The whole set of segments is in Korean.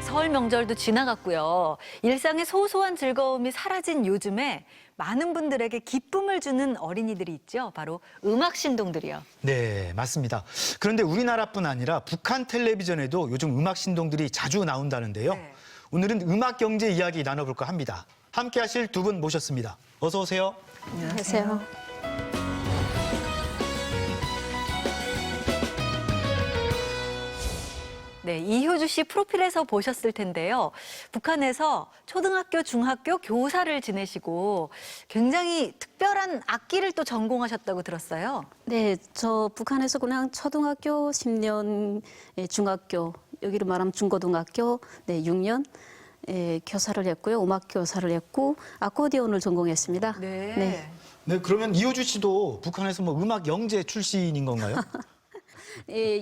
설 명절도 지나갔고요. 일상의 소소한 즐거움이 사라진 요즘에 많은 분들에게 기쁨을 주는 어린이들이 있죠. 바로 음악 신동들이요. 네, 맞습니다. 그런데 우리나라뿐 아니라 북한 텔레비전에도 요즘 음악 신동들이 자주 나온다는데요. 네. 오늘은 음악 경제 이야기 나눠볼까 합니다. 함께 하실 두 분 모셨습니다. 어서 오세요. 안녕하세요. 네, 이효주 씨 프로필에서 보셨을 텐데요. 북한에서 초등학교, 중학교 교사를 지내시고 굉장히 특별한 악기를 또 전공하셨다고 들었어요. 네, 저 북한에서 그냥 초등학교 10년, 중학교, 여기로 말하면 중고등학교 6년 교사를 했고요. 음악 교사를 했고 아코디언을 전공했습니다. 네. 네, 그러면 이호주 씨도 북한에서 뭐 음악 영재 출신인 건가요?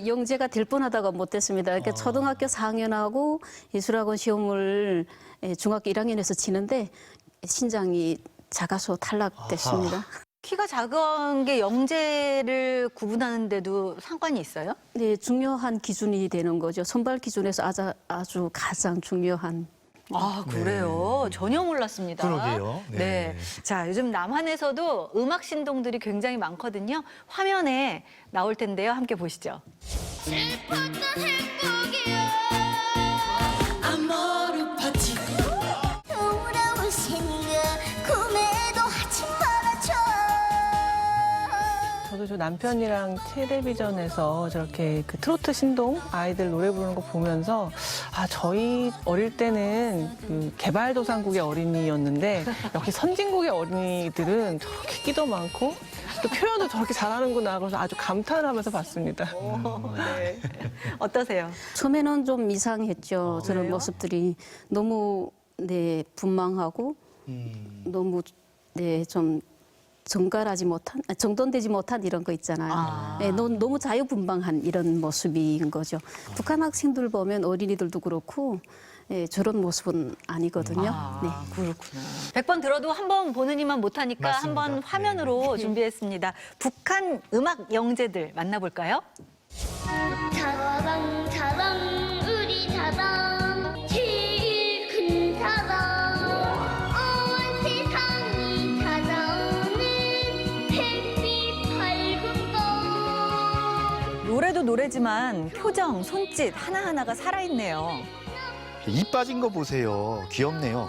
영재가 될 뻔하다가 못 됐습니다. 그러니까 초등학교 4학년하고 예술학원 시험을 중학교 1학년에서 치는데 신장이 작아서 탈락됐습니다. 키가 작은 게 영재를 구분하는데도 상관이 있어요? 네, 중요한 기준이 되는 거죠. 선발 기준에서 아주 가장 중요한. 아, 그래요? 전혀 몰랐습니다. 그러게요. 네. 네. 자, 요즘 남한에서도 음악 신동들이 굉장히 많거든요. 화면에 나올 텐데요. 함께 보시죠. 슬펐던 행복이야 아모르 파티 돌아올 생각 꿈에도 하지 말아줘 저도 저 남편이랑 텔레비전에서 저렇게 그 트로트 신동 아이들 노래 부르는 거 보면서 아 저희 어릴 때는 그 개발도상국의 어린이였는데 역시 선진국의 어린이들은 저렇게 끼도 많고 또 표현도 저렇게 잘하는구나 그래서 아주 감탄을 하면서 봤습니다. 네. 어떠세요? 처음에는 좀 이상했죠. 저런 왜요? 모습들이 너무 분망하고 너무 좀 정갈하지 못한, 정돈되지 못한 이런 거 있잖아요. 너무 자유분방한 이런 모습인 거죠. 북한 학생들 보면 어린이들도 그렇고 저런 모습은 아니거든요. 네. 그렇구나. 100번 들어도 한 번 보는 이만 못하니까 맞습니다. 한번 화면으로 준비했습니다. 북한 음악 영재들 만나볼까요? 자랑 자랑 우리 자랑 제일 큰 자랑 온 세상이 찾아오는 햇빛 밝은 걸 노래도 노래지만 표정, 손짓 하나하나가 살아있네요. 입 빠진 거 보세요. 귀엽네요.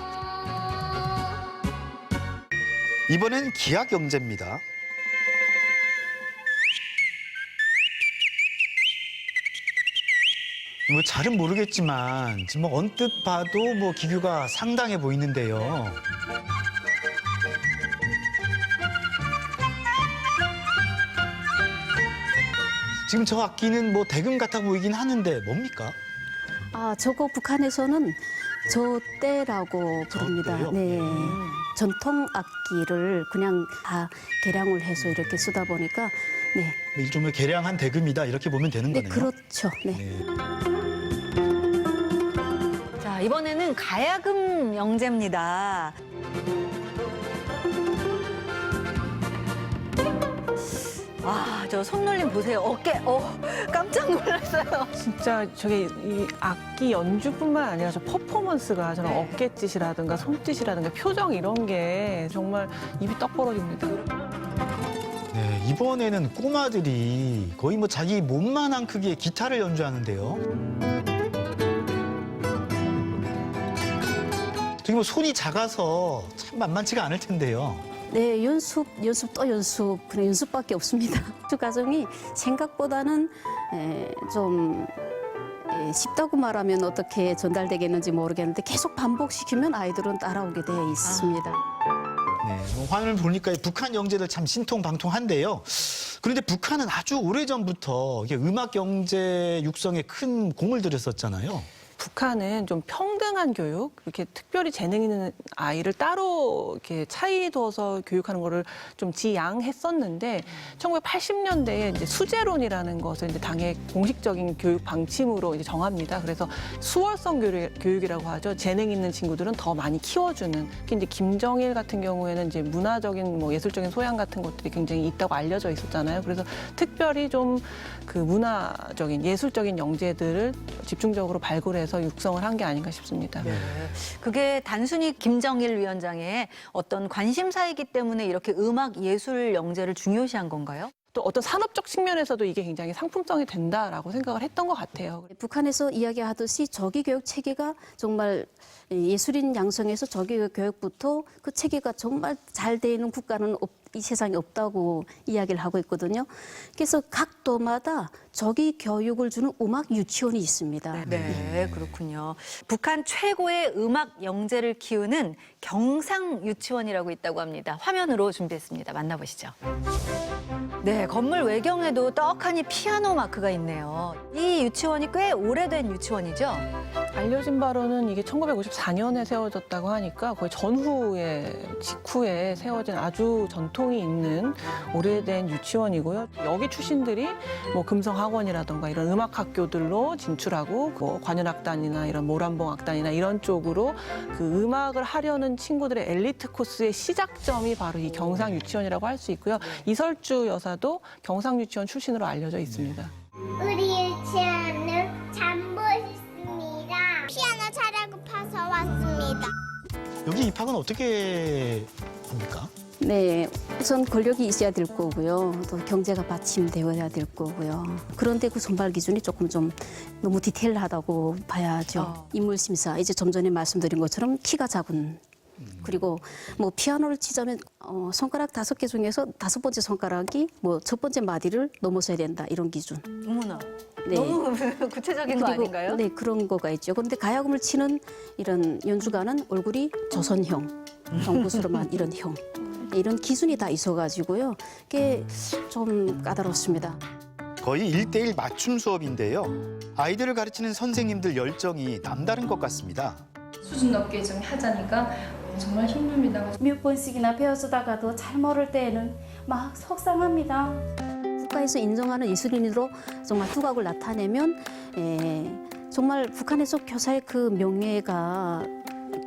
이번엔 기악 영재입니다. 뭐 잘은 모르겠지만 지금 뭐 언뜻 봐도 뭐 기교가 상당해 보이는데요. 지금 저 악기는 뭐 대금 같아 보이긴 하는데 뭡니까? 아, 저거 북한에서는 저떼라고 부릅니다. 저떼요? 네. 전통 악기를 그냥 다 개량을 해서 이렇게 쓰다 보니까 네. 일종의 개량한 대금이다 이렇게 보면 되는 네, 거네요. 그렇죠. 네. 네. 자, 이번에는 가야금 영재입니다. 와, 저 손놀림 보세요. 어깨, 깜짝 놀랐어요. 진짜 저게 이 악기 연주뿐만 아니라 저 퍼포먼스가 저런 어깨짓이라든가 손짓이라든가 표정 이런 게 정말 입이 떡 벌어집니다. 네, 이번에는 꼬마들이 거의 뭐 자기 몸만한 크기의 기타를 연주하는데요. 저기 뭐 손이 작아서 참 만만치가 않을 텐데요. 네, 연습 또 연습, 그런 연습밖에 없습니다. 그 과정이 생각보다는 좀 쉽다고 말하면 어떻게 전달되겠는지 모르겠는데 계속 반복시키면 아이들은 따라오게 돼 있습니다. 네, 뭐 화면을 보니까 북한 영재들 참 신통방통한데요. 그런데 북한은 아주 오래전부터 이게 음악 영재 육성에 큰 공을 들였었잖아요. 북한은 좀 평등한 교육, 이렇게 특별히 재능 있는 아이를 따로 이렇게 차이 둬서 교육하는 거를 좀 지양했었는데 1980년대에 이제 수재론이라는 것을 이제 당의 공식적인 교육 방침으로 이제 정합니다. 그래서 수월성 교육이라고 하죠. 재능 있는 친구들은 더 많이 키워주는. 특히 이제 김정일 같은 경우에는 이제 문화적인 뭐 예술적인 소양 같은 것들이 굉장히 있다고 알려져 있었잖아요. 그래서 특별히 좀 그 문화적인 예술적인 영재들을 집중적으로 발굴해서 육성을 한 게 아닌가 싶습니다. 네. 그게 단순히 김정일 위원장의 어떤 관심사이기 때문에 이렇게 음악 예술 영재를 중요시한 건가요? 또 어떤 산업적 측면에서도 이게 굉장히 상품성이 된다라고 생각을 했던 것 같아요. 북한에서 이야기하듯이 저기교육 체계가 정말 예술인 양성에서 저기교육부터 그 체계가 정말 잘 돼 있는 국가는 이 세상에 없다고 이야기를 하고 있거든요. 그래서 각 도마다 저기 교육을 주는 음악 유치원이 있습니다. 네, 그렇군요. 북한 최고의 음악 영재를 키우는 경상 유치원이라고 있다고 합니다. 화면으로 준비했습니다. 만나보시죠. 네, 건물 외경에도 떡하니 피아노 마크가 있네요. 이 유치원이 꽤 오래된 유치원이죠? 알려진 바로는 이게 1954년에 세워졌다고 하니까 거의 직후에 세워진 아주 전통이 있는 오래된 유치원이고요. 여기 출신들이 뭐 금성학원이라던가 이런 음악학교들로 진출하고 뭐 관현악단이나 이런 모란봉악단이나 이런 쪽으로 그 음악을 하려는 친구들의 엘리트 코스의 시작점이 바로 이 경상 유치원이라고 할 수 있고요. 이설주 여사도 경상 유치원 출신으로 알려져 있습니다. 우리 유치원은 참 멋있습니다. 피아노 잘하고파서 왔습니다. 여기 입학은 어떻게 합니까? 네, 우선 권력이 있어야 될 거고요. 또 경제가 받침되어야 될 거고요. 그런데 그 선발 기준이 조금 좀 너무 디테일하다고 봐야죠. 인물 심사, 이제 좀 전에 말씀드린 것처럼 키가 작은. 그리고 뭐 피아노를 치자면 손가락 5개 중에서 5번째 손가락이 뭐 첫 번째 마디를 넘어서야 된다 이런 기준. 어머나, 네. 너무 구체적인 거 그리고, 아닌가요? 네, 그런 거가 있죠. 그런데 가야금을 치는 이런 연주가는 얼굴이 조선형, 정부스러운 이런 형. 이런 기준이 다 있어가지고요. 그게 좀 까다롭습니다. 거의 1대1 맞춤 수업인데요. 아이들을 가르치는 선생님들 열정이 남다른 것 같습니다. 수준 높게 좀 하자니까 정말 힘듭니다. 몇 번씩이나 배워주다가도 잘 모를 때에는 막 속상합니다. 국가에서 인정하는 예술인으로 정말 두각을 나타내면 정말 북한에서 교사의 그 명예가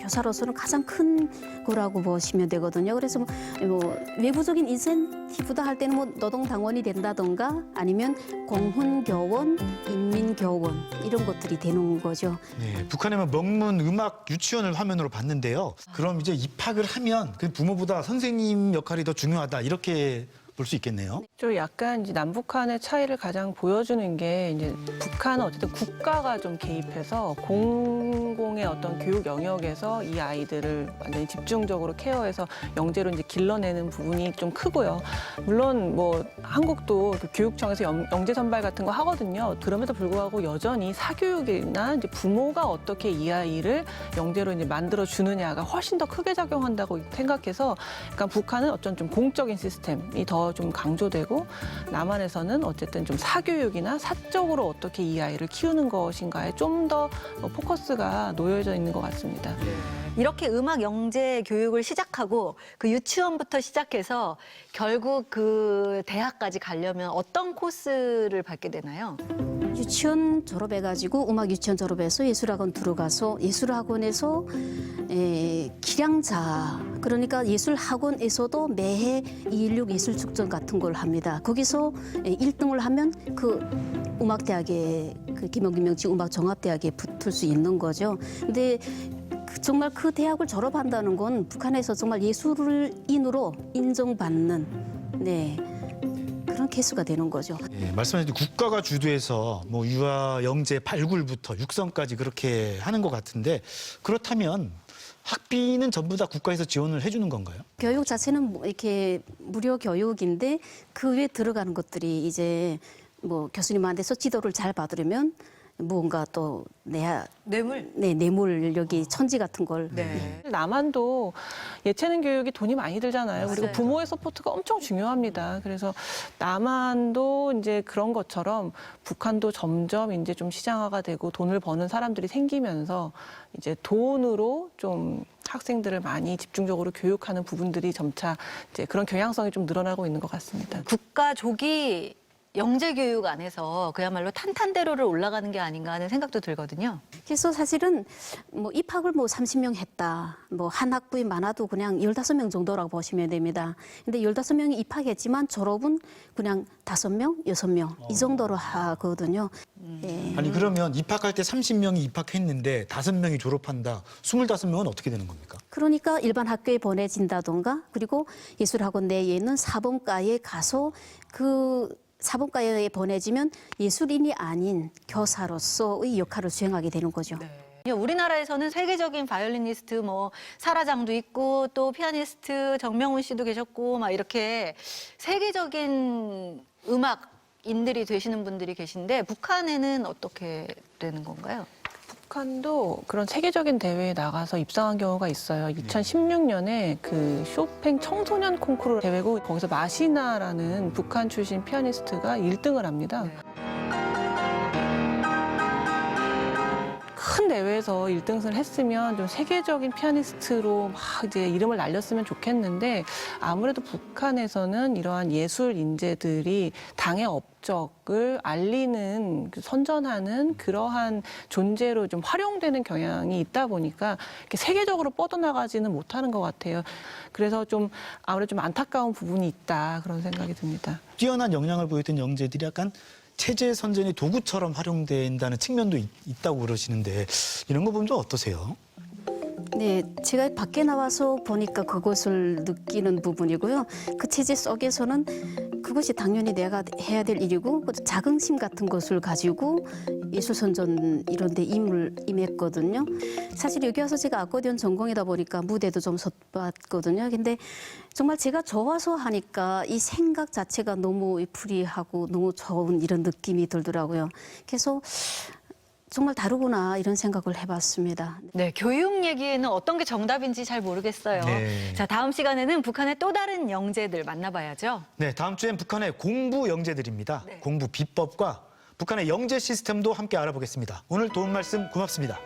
교사로서는 가장 큰 거라고 보시면 되거든요. 그래서 뭐 외부적인 인센티브다 할 때는 뭐 노동당원이 된다던가 아니면 공훈교원, 인민교원 이런 것들이 되는 거죠. 네, 북한에만 명문 음악 유치원을 화면으로 봤는데요. 그럼 이제 입학을 하면 그 부모보다 선생님 역할이 더 중요하다 이렇게 볼 수 있겠네요. 좀 약간 이제 남북한의 차이를 가장 보여주는 게 이제 북한은 어쨌든 국가가 좀 개입해서 공공의 어떤 교육 영역에서 이 아이들을 완전히 집중적으로 케어해서 영재로 이제 길러내는 부분이 좀 크고요. 물론 뭐 한국도 그 교육청에서 영재 선발 같은 거 하거든요. 그럼에도 불구하고 여전히 사교육이나 이제 부모가 어떻게 이 아이를 영재로 이제 만들어 주느냐가 훨씬 더 크게 작용한다고 생각해서 그러니까 북한은 어떤 좀 공적인 시스템이 더 좀 강조되고 남한에서는 어쨌든 좀 사교육이나 사적으로 어떻게 이 아이를 키우는 것인가에 좀 더 포커스가 놓여져 있는 것 같습니다. 이렇게 음악 영재 교육을 시작하고 그 유치원부터 시작해서 결국 그 대학까지 가려면 어떤 코스를 밟게 되나요? 유치원 졸업해가지고 음악 유치원 졸업해서 예술학원 들어가서 예술학원에서 기량자 그러니까 예술학원에서도 매해 216 예술축전 같은 걸 합니다. 거기서 1등을 하면 그 음악대학에 그 김영지 음악종합대학에 붙을 수 있는 거죠. 근데 정말 그 대학을 졸업한다는 건 북한에서 정말 예술인으로 인정받는 그런 케이스가 되는 거죠. 예, 말씀하신 국가가 주도해서 뭐 유아 영재 발굴부터 육성까지 그렇게 하는 것 같은데 그렇다면 학비는 전부 다 국가에서 지원을 해주는 건가요? 교육 자체는 뭐 이렇게 무료 교육인데 그 외에 들어가는 것들이 이제 뭐 교수님한테서 지도를 잘 받으려면 무언가 또 내야 뇌물. 네, 뇌물 여기 천지 같은 걸 네. 남한도 예체능 교육이 돈이 많이 들잖아요. 그리고 맞아요. 부모의 서포트가 엄청 중요합니다. 그래서 남한도 이제 그런 것처럼 북한도 점점 이제 좀 시장화가 되고 돈을 버는 사람들이 생기면서 이제 돈으로 좀 학생들을 많이 집중적으로 교육하는 부분들이 점차 이제 그런 경향성이 좀 늘어나고 있는 것 같습니다. 국가 조기 영재 교육 안에서 그야말로 탄탄대로를 올라가는 게 아닌가 하는 생각도 들거든요. 그래서 사실은 뭐 입학을 뭐 30명 했다. 뭐 한 학부에 많아도 그냥 15명 정도라고 보시면 됩니다. 근데 15명이 입학했지만 졸업은 그냥 5명, 6명 이 정도로 하거든요. 예. 아니 그러면 입학할 때 30명이 입학했는데 5명이 졸업한다. 25명은 어떻게 되는 겁니까? 그러니까 일반 학교에 보내진다던가 그리고 예술학원 내에는 사범과에 가서 그 사범과에 보내지면 예술인이 아닌 교사로서의 역할을 수행하게 되는 거죠. 우리나라에서는 세계적인 바이올리니스트 뭐 사라장도 있고 또 피아니스트 정명훈 씨도 계셨고 막 이렇게 세계적인 음악인들이 되시는 분들이 계신데 북한에는 어떻게 되는 건가요? 북한도 그런 세계적인 대회에 나가서 입상한 경우가 있어요. 2016년에 그 쇼팽 청소년 콩쿠르 대회고 거기서 마시나라는 북한 출신 피아니스트가 1등을 합니다. 큰 대회에서 1등을 했으면 좀 세계적인 피아니스트로 막 이제 이름을 날렸으면 좋겠는데 아무래도 북한에서는 이러한 예술 인재들이 당의 업적을 알리는 선전하는 그러한 존재로 좀 활용되는 경향이 있다 보니까 이렇게 세계적으로 뻗어나가지는 못하는 것 같아요. 그래서 좀 아무래도 좀 안타까운 부분이 있다 그런 생각이 듭니다. 뛰어난 역량을 보였던 영재들이 약간 체제 선전의 도구처럼 활용된다는 측면도 있다고 그러시는데 이런 거 보면 좀 어떠세요? 네, 제가 밖에 나와서 보니까 그것을 느끼는 부분이고요. 그 체제 속에서는 그것이 당연히 내가 해야 될 일이고 자긍심 같은 것을 가지고 예술선전 이런 데 임했거든요. 사실 여기 와서 제가 아코디언 전공이다 보니까 무대도 좀 섰봤거든요. 근데 정말 제가 좋아서 하니까 이 생각 자체가 너무 프리하고 너무 좋은 이런 느낌이 들더라고요. 그래서 정말 다르구나 이런 생각을 해봤습니다. 네, 교육 얘기에는 어떤 게 정답인지 잘 모르겠어요. 네. 자, 다음 시간에는 북한의 또 다른 영재들 만나봐야죠. 네, 다음 주엔 북한의 공부 영재들입니다. 네. 공부 비법과 북한의 영재 시스템도 함께 알아보겠습니다. 오늘 도움 말씀 고맙습니다.